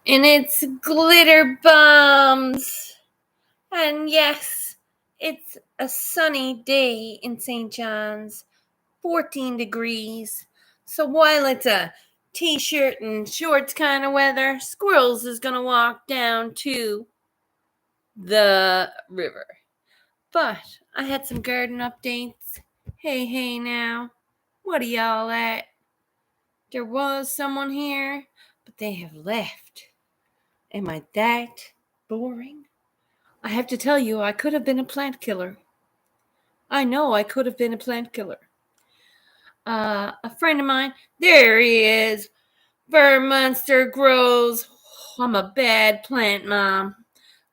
And it's glitter bombs. And yes, it's a sunny day in St. John's, 14 degrees. So while it's a t-shirt and shorts kind of weather, Squirrels is going to walk down to the river. But I had some garden updates. Hey now, what are y'all at? There was someone here, but they have left. Am I that boring? I have to tell you, I could have been a plant killer. I know I could have been a plant killer. A friend of mine, there he is. Monster grows. I'm a bad plant mom.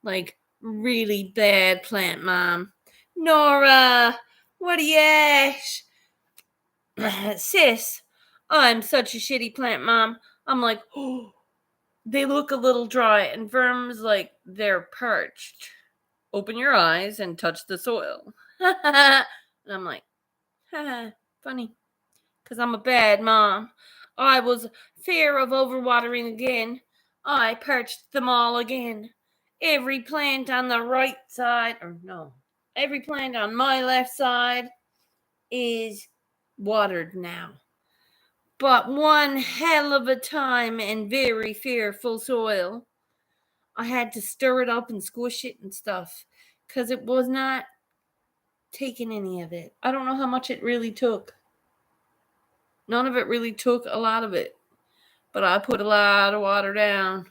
Like, really bad plant mom. Nora, what do you ask? Sis, I'm such a shitty plant mom. I'm like, oh, they look a little dry. And Verm's like, they're parched. Open your eyes and touch the soil. And I'm like, haha, funny. Because I'm a bad mom. I was fear of overwatering again. I parched them all again. Every plant on the right side, or no, every plant on my left side is watered now. But one hell of a time in very fearful soil. I had to stir it up and squish it and stuff because it was not taking any of it. I don't know how much it really took. None of it really took a lot of it. But I put a lot of water down.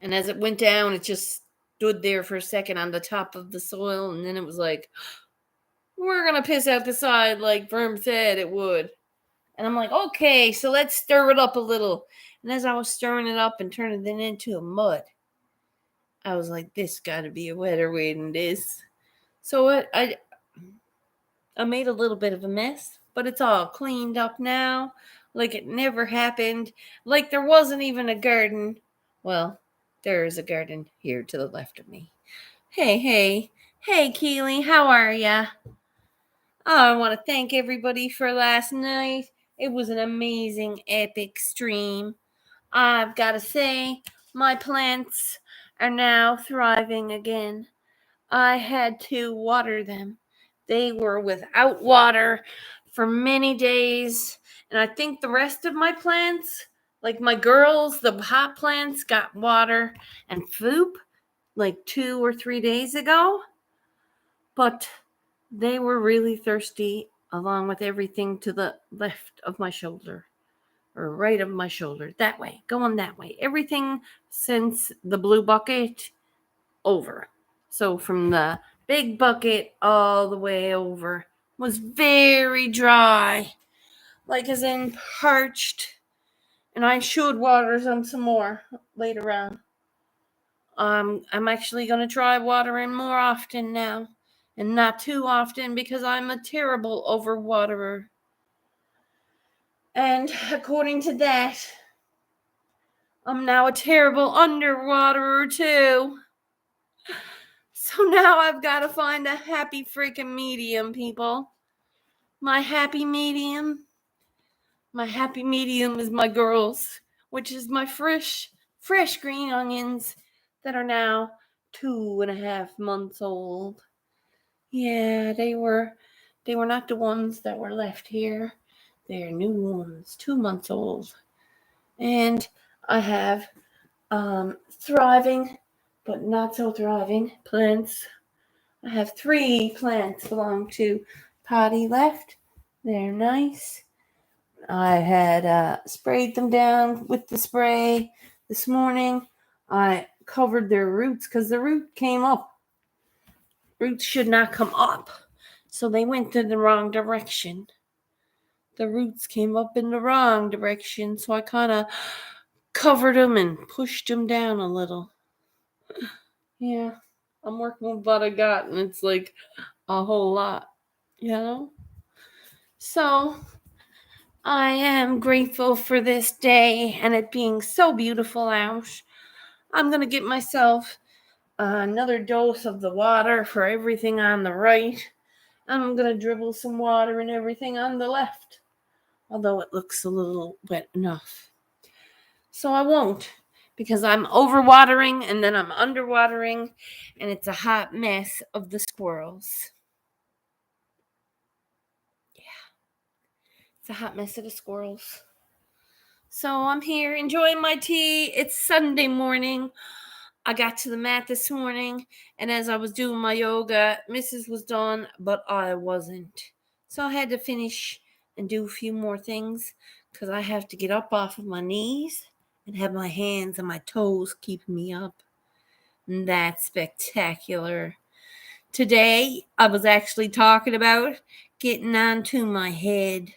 And as it went down, it just stood there for a second on the top of the soil. And then it was like, we're going to piss out the side like Verm said it would. And I'm like, okay, so let's stir it up a little. And as I was stirring it up and turning it into a mud, I was like, this got to be a wetter way than this. So I made a little bit of a mess, but it's all cleaned up now, like it never happened, like there wasn't even a garden. Well, there is a garden here to the left of me. Hey, Keely, how are ya? Oh, I want to thank everybody for last night. It was an amazing, epic stream. I've got to say, my plants are now thriving again. I had to water them. They were without water for many days. And I think the rest of my plants, like my girls, the hot plants, got water and food like 2 or 3 days ago. But they were really thirsty, along with everything to the left of my shoulder. Or right of my shoulder. That way. Going that way. Everything since the blue bucket over. So from the big bucket all the way over was very dry, like as in parched. And I should water them some more later on. I'm actually going to try watering more often now, and not too often because I'm a terrible overwaterer. And according to that, I'm now a terrible underwaterer too. So now I've got to find a happy freaking medium, people. My happy medium is my girls, which is my fresh green onions that are now 2.5 months old. Yeah, they were not the ones that were left here. They're new ones, 2 months old. And I have thriving but not so thriving plants. I have 3 plants belong to Potty left. They're nice. I had sprayed them down with the spray this morning. I covered their roots because the root came up. Roots should not come up. So they went in the wrong direction. The roots came up in the wrong direction. So I kind of covered them and pushed them down a little. Yeah, I'm working with what I got, and it's like a whole lot, you know? So I am grateful for this day and it being so beautiful out. I'm going to get myself another dose of the water for everything on the right. I'm going to dribble some water and everything on the left. although it looks a little wet enough. So I won't, because I'm overwatering and then I'm underwatering, and it's a hot mess of the squirrels. Yeah, it's a hot mess of the squirrels. So I'm here enjoying my tea. It's Sunday morning. I got to the mat this morning, and as I was doing my yoga, Mrs. was done, but I wasn't. So I had to finish and do a few more things because I have to get up off of my knees and have my hands and my toes keeping me up. And that's spectacular. Today, I was actually talking about getting onto my head.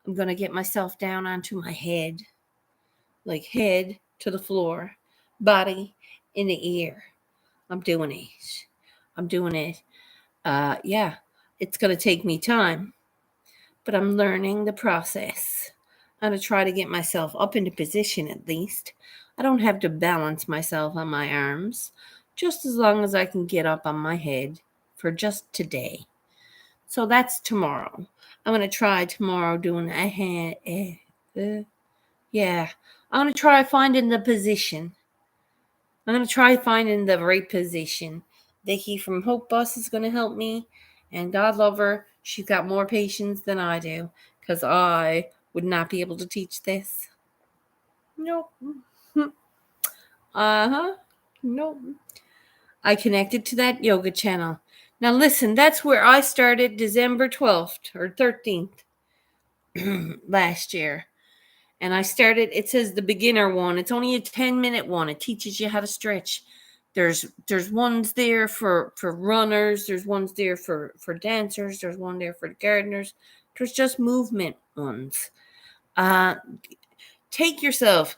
I'm going to get myself down onto my head, like head to the floor, body in the air. I'm doing it. I'm doing it. Yeah, it's going to take me time, but I'm learning the process. I'm going to try to get myself up into position at least. I don't have to balance myself on my arms, just as long as I can get up on my head for just today. So that's tomorrow. I'm going to try tomorrow doing a hand. Yeah, I'm going to try finding the position. I'm going to try finding the right position. Vicky from Hope Bus is going to help me. And God love her, she's got more patience than I do, because I would not be able to teach this. Nope. Uh-huh. Nope. I connected to that yoga channel. Now listen, that's where I started December 12th or 13th last year. And I started, it says the beginner one. It's only a 10-minute one. It teaches you how to stretch. There's ones there for runners. There's ones there for dancers. There's one there for gardeners. There's just movement ones. Give yourself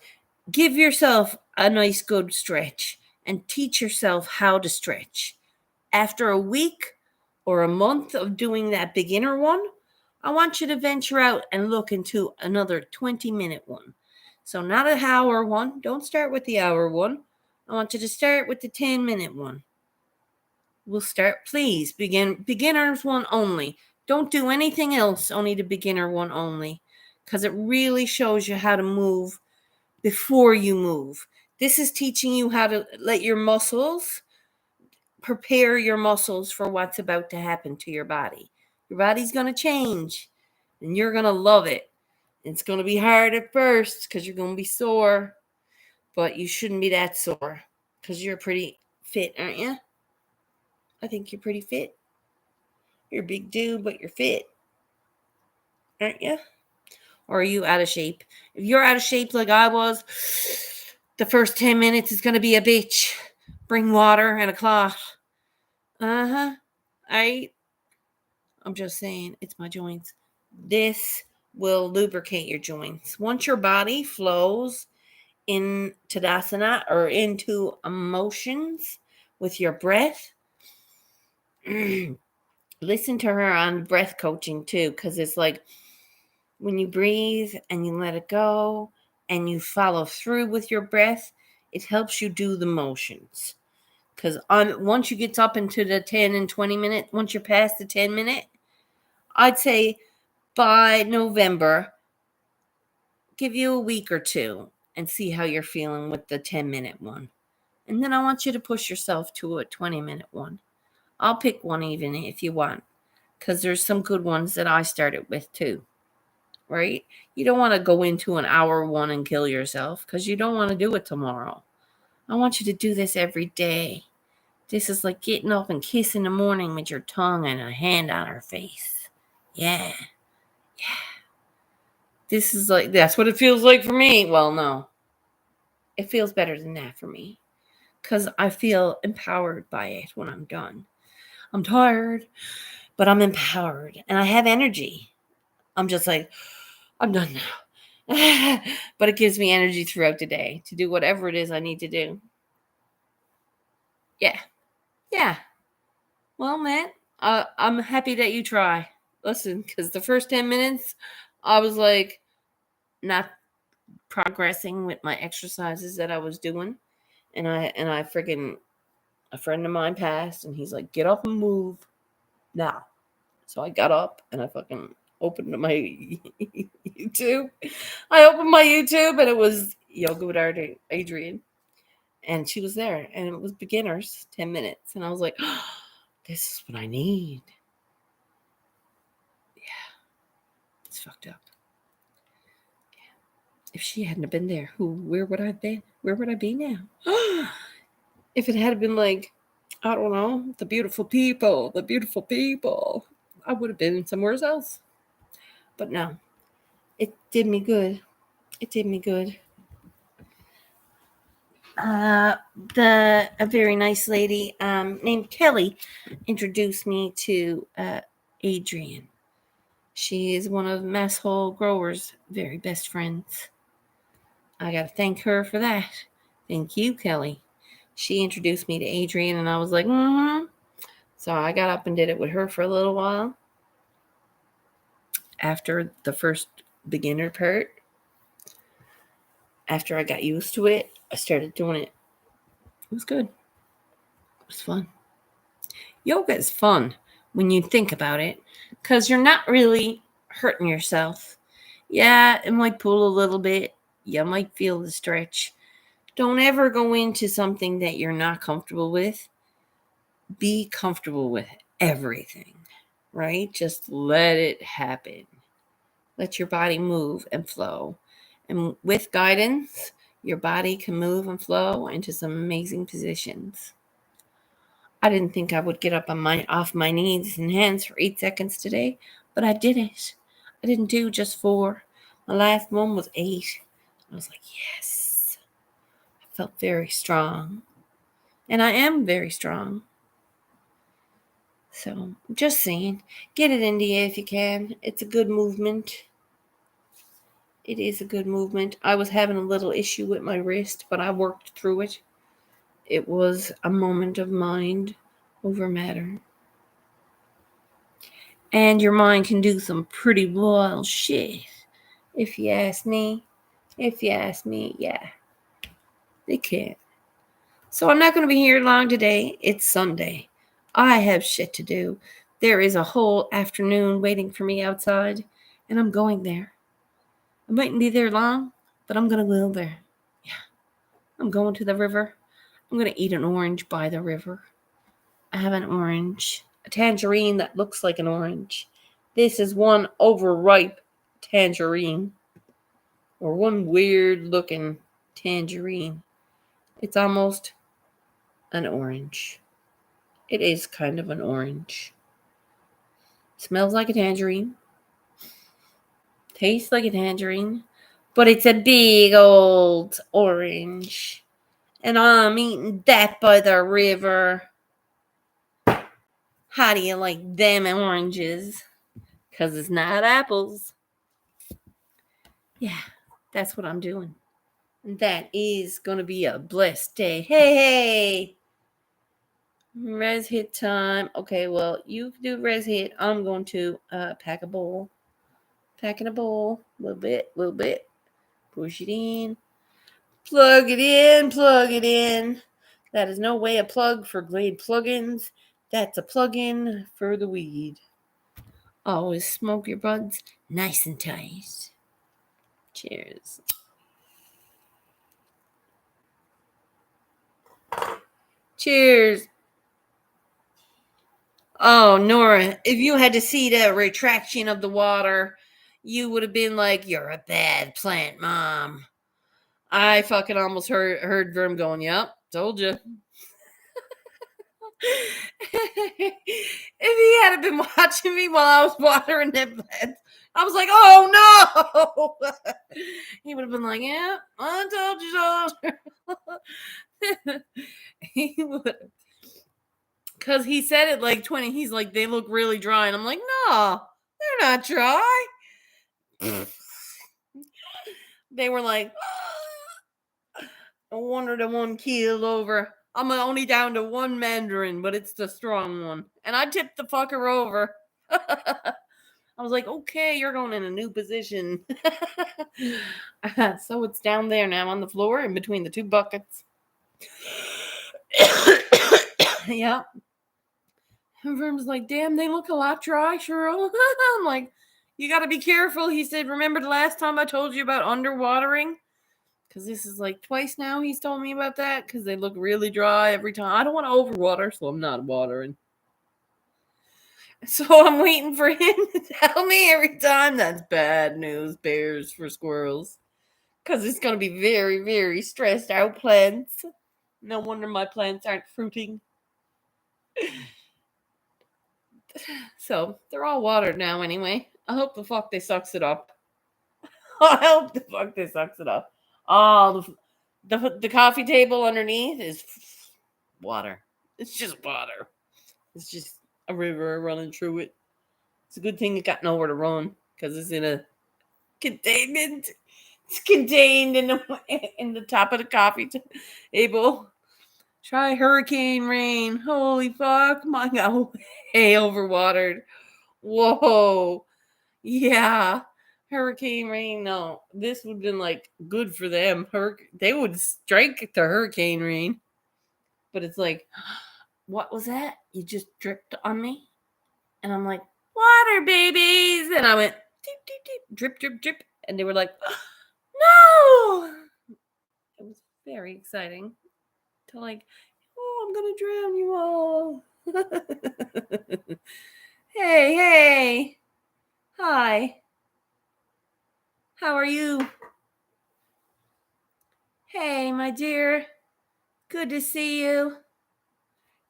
a nice good stretch and teach yourself how to stretch. After a week or a month of doing that beginner one, I want you to venture out and look into another 20-minute one. So not an hour one. Don't start with the hour one. I want you to start with the 10-minute one. We'll start, please, beginners one only. Don't do anything else, only the beginner one only, because it really shows you how to move before you move. This is teaching you how to let your muscles, prepare your muscles for what's about to happen to your body. Your body's going to change, and you're going to love it. It's going to be hard at first because you're going to be sore, but you shouldn't be that sore because you're pretty fit, aren't you? I think you're pretty fit. You're a big dude, but you're fit, aren't you? Or are you out of shape? If you're out of shape like I was, the first 10 minutes is going to be a bitch. Bring water and a cloth. Uh-huh. I'm just saying, it's my joints. This will lubricate your joints. Once your body flows in Tadasana or into emotions with your breath, listen to her on breath coaching too, because it's like when you breathe and you let it go and you follow through with your breath, it helps you do the motions. Because once you get up into the 10 and 20 minute, once you're past the 10 minute, I'd say by November, give you a week or two and see how you're feeling with the 10-minute one. And then I want you to push yourself to a 20-minute one. I'll pick one even if you want, because there's some good ones that I started with too, right? You don't want to go into an hour one and kill yourself because you don't want to do it tomorrow. I want you to do this every day. This is like getting up and kissing in the morning with your tongue and a hand on her face. Yeah. This is like, that's what it feels like for me. Well, no. It feels better than that for me because I feel empowered by it when I'm done. I'm tired, but I'm empowered and I have energy. I'm just like, I'm done now. But it gives me energy throughout the day to do whatever it is I need to do. Yeah. Yeah. Well, man, I'm happy that you try. Listen, because the first 10 minutes, I was like not progressing with my exercises that I was doing. And I freaking, a friend of mine passed and he's like, get up and move now. So I got up and I fucking opened my YouTube. I opened my YouTube and it was Yoga with Adrian. And she was there. And it was beginners, 10 minutes. And I was like, oh, this is what I need. Yeah. It's fucked up. Yeah. If she hadn't been there, where would I have been? Where would I be now? If it had been like, I don't know, the beautiful people, I would have been somewhere else. But no, it did me good. It did me good. A very nice lady named Kelly introduced me to Adrian. She is one of Mess Hole Grower's very best friends. I got to thank her for that. Thank you, Kelly. She introduced me to Adrian, and I was like, So I got up and did it with her for a little while. After the first beginner part, after I got used to it, I started doing it. It was good. It was fun. Yoga is fun when you think about it because you're not really hurting yourself. Yeah, it might pull a little bit. You might feel the stretch. Don't ever go into something that you're not comfortable with. Be comfortable with everything, right? Just let it happen. Let your body move and flow. And with guidance, your body can move and flow into some amazing positions. I didn't think I would get up off my knees and hands for 8 seconds today, but I did it. I didn't do just 4. My last one was 8. I was like, yes. I felt very strong. And I am very strong. So, just saying, get it into you if you can. It's a good movement. It is a good movement. I was having a little issue with my wrist, but I worked through it. It was a moment of mind over matter. And your mind can do some pretty wild shit. If you ask me, yeah, they can. So I'm not going to be here long today. It's Sunday. I have shit to do. There is a whole afternoon waiting for me outside, and I'm going there. I mightn't be there long, but I'm going to go there. Yeah. I'm going to the river. I'm going to eat an orange by the river. I have an orange, a tangerine that looks like an orange. This is one overripe tangerine, or one weird looking tangerine. It's almost an orange. It is kind of an orange. Smells like a tangerine. Tastes like a tangerine. But it's a big old orange. And I'm eating that by the river. How do you like them oranges? Because it's not apples. Yeah, that's what I'm doing. And that is going to be a blessed day. Hey! Res hit time. Okay, well, you do res hit. I'm going to pack a bowl. Packing a bowl. Little bit. Push it in. Plug it in. That is no way a plug for Glade plugins. That's a plug-in for the weed. Always smoke your buds nice and tight. Cheers. Cheers. Oh, Nora, if you had to see the retraction of the water, you would have been like, you're a bad plant mom. I fucking almost heard Verm going, yep, told you. If he had been watching me while I was watering that plant, I was like, oh no. He would have been like, yeah, I told you so. He would have. Because he said it like 20. He's like, they look really dry. And I'm like, no, they're not dry. They were like, I wonder the one keeled over. I'm only down to one mandarin, but it's the strong one. And I tipped the fucker over. I was like, okay, you're going in a new position. So it's down there now on the floor in between the 2 buckets. Yep. And Verm's like, damn, they look a lot dry, Cheryl. I'm like, You got to be careful. He said, remember the last time I told you about underwatering? Because this is like twice now he's told me about that because they look really dry every time. I don't want to overwater, so I'm not watering. So I'm waiting for him to tell me every time. That's bad news, bears for squirrels. Because it's going to be very, very stressed out plants. No wonder my plants aren't fruiting. So they're all watered now anyway. I hope the fuck they sucks it up. I hope the fuck they sucks it up. Oh, the coffee table underneath is water. It's just water. It's just a river running through it. It's a good thing it got nowhere to run because it's in a containment. It's contained in the top of the coffee table. Try hurricane rain. Holy fuck! Mine got way overwatered. Whoa. Yeah. Hurricane rain. No, this would have been like good for them. They would strike the hurricane rain. But it's like, what was that? You just dripped on me? And I'm like, water babies. And I went, deep, deep, deep, drip, drip, drip. And they were like, no. It was very exciting to like, oh, I'm going to drown you all. Hey, hey. Hi. How are you? Hey, my dear. Good to see you.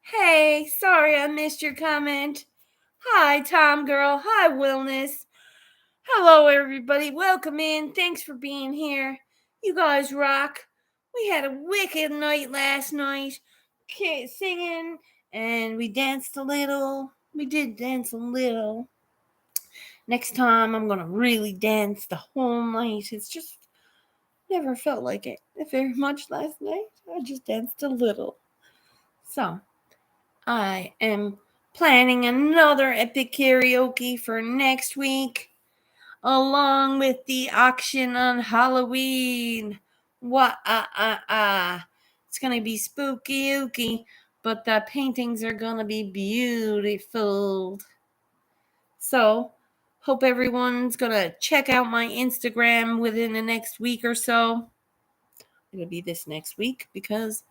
Hey, sorry I missed your comment. Hi, Tom Girl. Hi, Willness. Hello, everybody. Welcome in. Thanks for being here. You guys rock. We had a wicked night last night. Singing, and we danced a little. We did dance a little. Next time, I'm going to really dance the whole night. It's just never felt like it very much last night. I just danced a little. So, I am planning another epic karaoke for next week, along with the auction on Halloween. It's gonna be spooky ooky, but the paintings are gonna be beautiful. So, hope everyone's gonna check out my Instagram within the next week or so. It'll be this next week because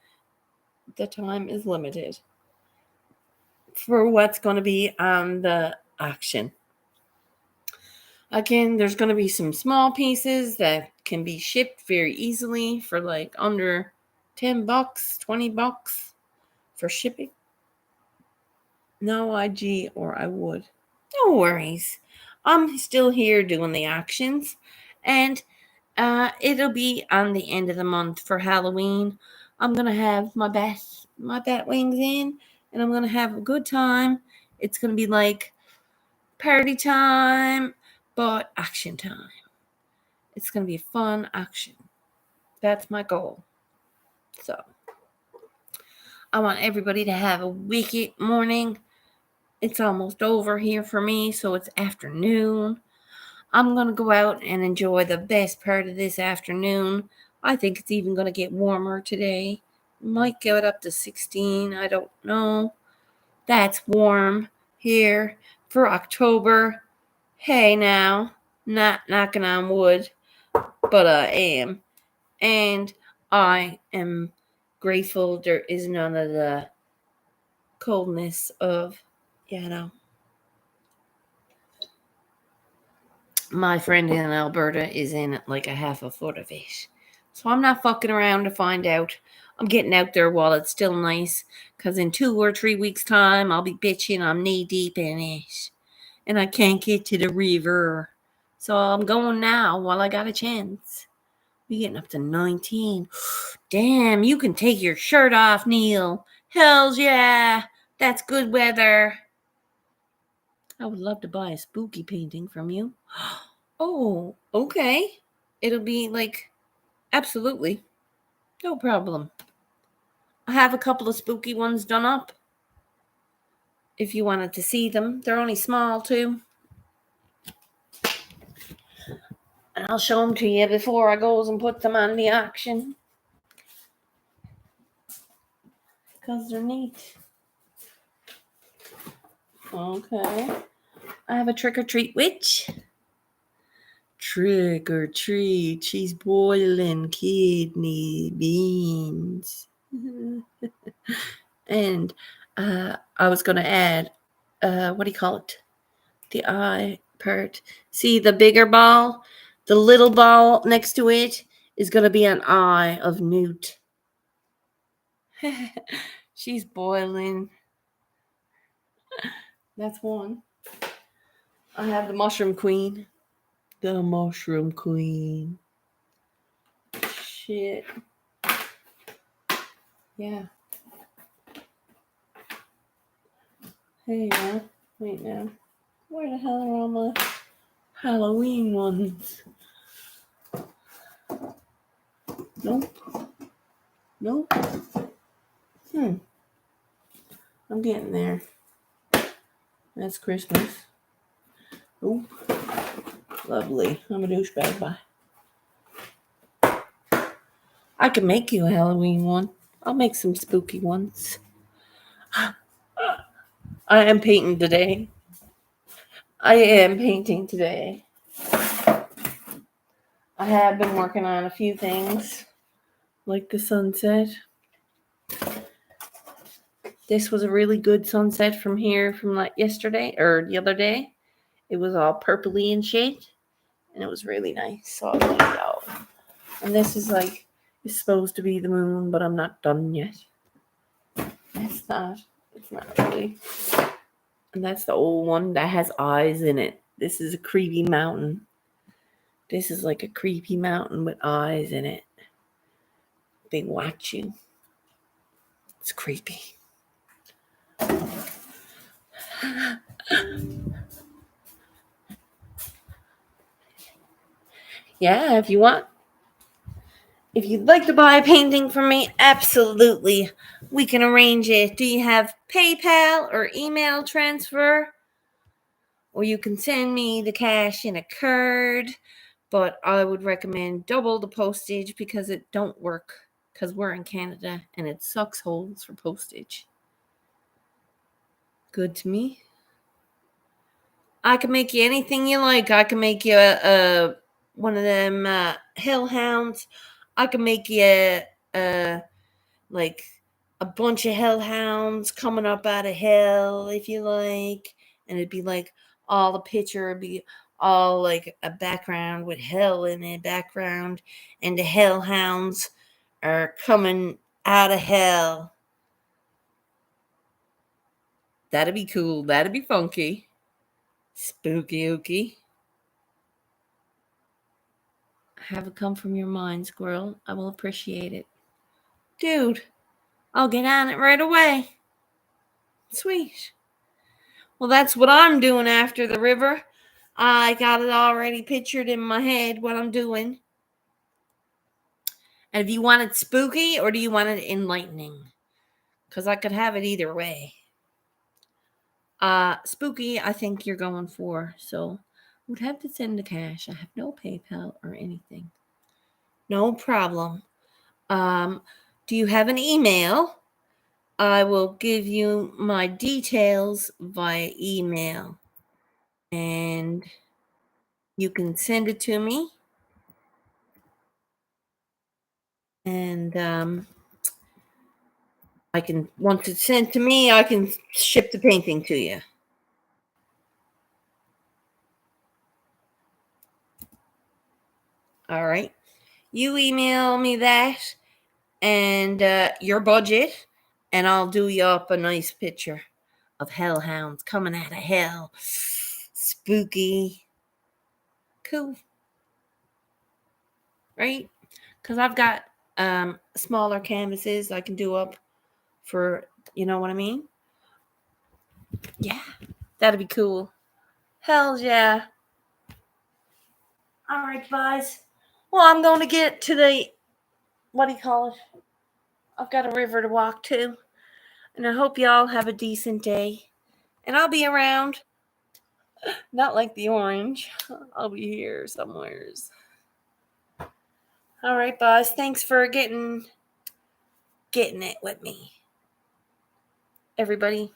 the time is limited for what's going to be on the auction. Again, there's going to be some small pieces that can be shipped very easily for like under $10, $20 for shipping. No IG or I would. No worries. I'm still here doing the auctions, and it'll be on the end of the month for Halloween. I'm gonna have my bat wings in, and I'm gonna have a good time. It's gonna be like party time, but action time. It's gonna be a fun action. That's my goal. So I want everybody to have a wicked morning. It's almost over here for me, so it's afternoon. I'm going to go out and enjoy the best part of this afternoon. I think it's even going to get warmer today. Might get up to 16. I don't know. That's warm here for October. Hey now, not knocking on wood, but I am. And I am grateful there is none of the coldness of, my friend in Alberta is in like a half a foot of it. So I'm not fucking around to find out. I'm getting out there while it's still nice, because in 2 or 3 weeks' time, I'll be bitching I'm knee deep in it. And I can't get to the river. So I'm going now while I got a chance. We're getting up to 19. Damn, you can take your shirt off, Neil. Hells yeah. That's good weather. I would love to buy a spooky painting from you. Oh, okay. It'll be like, absolutely. No problem. I have a couple of spooky ones done up. If you wanted to see them, they're only small too. And I'll show them to you before I goes and put them on the auction. Because they're neat. Okay. I have a trick or treat witch. Trick or treat, she's boiling kidney beans. And I was going to add, what do you call it? The eye part. See the bigger ball? The little ball next to it is going to be an eye of Newt. She's boiling. That's one. I have the Mushroom Queen. The Mushroom Queen. Shit. Yeah. Hey, now. Wait, now. Where the hell are all my Halloween ones? Nope. Nope. I'm getting there. That's Christmas. Oop. Lovely. I'm a douchebag. Bye. I can make you a Halloween one. I'll make some spooky ones. I am painting today. I have been working on a few things, like the sunset. This was a really good sunset from here, from like yesterday or the other day. It was all purpley in shade, and it was really nice. So I laid it out. And this is like, it's supposed to be the moon, but I'm not done yet. It's not really. And that's the old one that has eyes in it. This is a creepy mountain. This is like a creepy mountain with eyes in it. They watch you. It's creepy. Yeah, if you want. If you'd like to buy a painting from me, absolutely. We can arrange it. Do you have PayPal or email transfer? Or you can send me the cash in a card. But I would recommend double the postage because it don't work. Because we're in Canada and it sucks holes for postage. Good to me. I can make you anything you like. I can make you one of them hellhounds. I can make you like a bunch of hellhounds coming up out of hell if you like. And it'd be like all the picture would be all like a background with hell in the background. And the hellhounds are coming out of hell. That'd be cool. That'd be funky. Spooky ooky. Have it come from your mind, squirrel. I will appreciate it. Dude, I'll get on it right away. Sweet. Well, that's what I'm doing after the river. I got it already pictured in my head what I'm doing. And if you want it spooky or do you want it enlightening? Because I could have it either way. Spooky, I think you're going for. So would have to send the cash. I have no PayPal or anything. No problem. Do you have an email? I will give you my details via email. And you can send it to me. And I can, once it's sent to me, I can ship the painting to you. All right. You email me that and your budget, and I'll do you up a nice picture of hellhounds coming out of hell. Spooky. Cool. Right? Because I've got smaller canvases I can do up for, you know what I mean? Yeah. That'd be cool. Hells yeah. All right, guys. Well, I'm going to get to the, what do you call it? I've got a river to walk to. And I hope y'all have a decent day. And I'll be around. Not like the orange. I'll be here somewheres. All right, boss. Thanks for getting it with me. Everybody,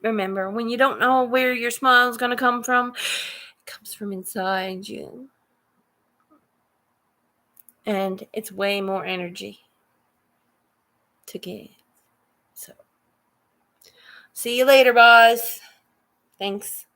remember, when you don't know where your smile is going to come from, it comes from inside you. And it's way more energy to give. So, see you later, boss. Thanks.